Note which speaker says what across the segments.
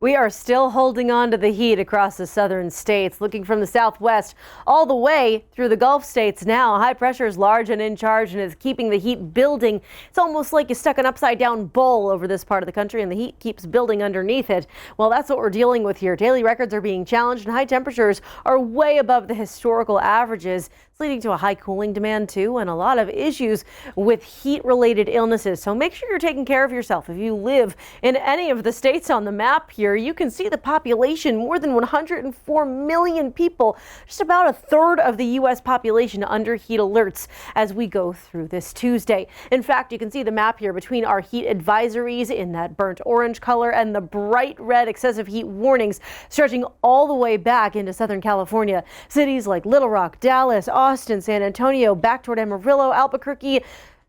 Speaker 1: We are still holding on to the heat across the southern states, looking from the southwest all the way through the Gulf states now. High pressure is large and in charge and is keeping the heat building. It's almost like you stuck an upside down bowl over this part of the country and the heat keeps building underneath it. Well, that's what we're dealing with here. Daily records are being challenged and high temperatures are way above the historical averages. It's leading to a high cooling demand too and a lot of issues with heat related illnesses. So make sure you're taking care of yourself. If you live in any of the states on the map here, you can see the population, more than 104 million people, just about a third of the U.S. population under heat alerts as we go through this Tuesday. In fact, you can see the map here between our heat advisories in that burnt orange color and the bright red excessive heat warnings stretching all the way back into Southern California. Cities like Little Rock, Dallas, Austin, San Antonio, back toward Amarillo, Albuquerque,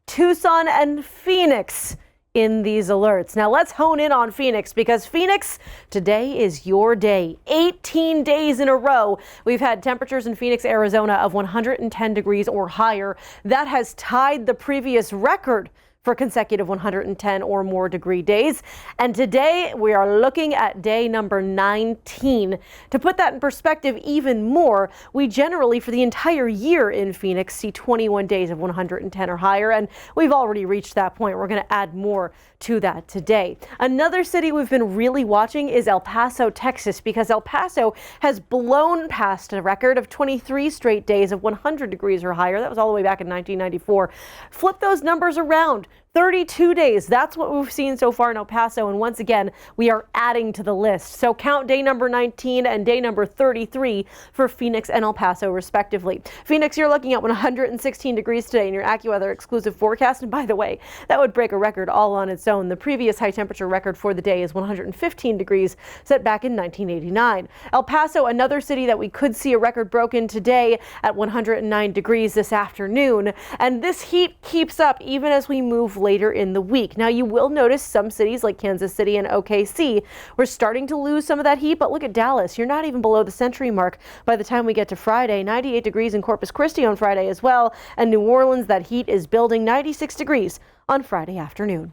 Speaker 1: Tucson, and Phoenix in these alerts. Now let's hone in on Phoenix, because Phoenix, today is your day. 18 days in a row we've had temperatures in Phoenix, Arizona of 110 degrees or higher. That has tied the previous record for consecutive 110 or more degree days. And today we are looking at day number 19. To put that in perspective even more, we generally for the entire year in Phoenix see 21 days of 110 or higher, and we've already reached that point. We're going to add more to that today. Another city we've been really watching is El Paso, Texas, because El Paso has blown past a record of 23 straight days of 100 degrees or higher. That was all the way back in 1994. Flip those numbers around. 32 days. That's what we've seen so far in El Paso. And once again, we are adding to the list. So count day number 19 and day number 33 for Phoenix and El Paso, respectively. Phoenix, you're looking at 116 degrees today in your AccuWeather exclusive forecast. And by the way, that would break a record all on its own. The previous high temperature record for the day is 115 degrees, set back in 1989. El Paso, another city that we could see a record broken today at 109 degrees this afternoon. And this heat keeps up even as we move later in the week. Now you will notice some cities like Kansas City and OKC, we're starting to lose some of that heat, but look at Dallas. You're not even below the century mark by the time we get to Friday. 98 degrees in Corpus Christi on Friday as well. And New Orleans, that heat is building. 96 degrees on Friday afternoon.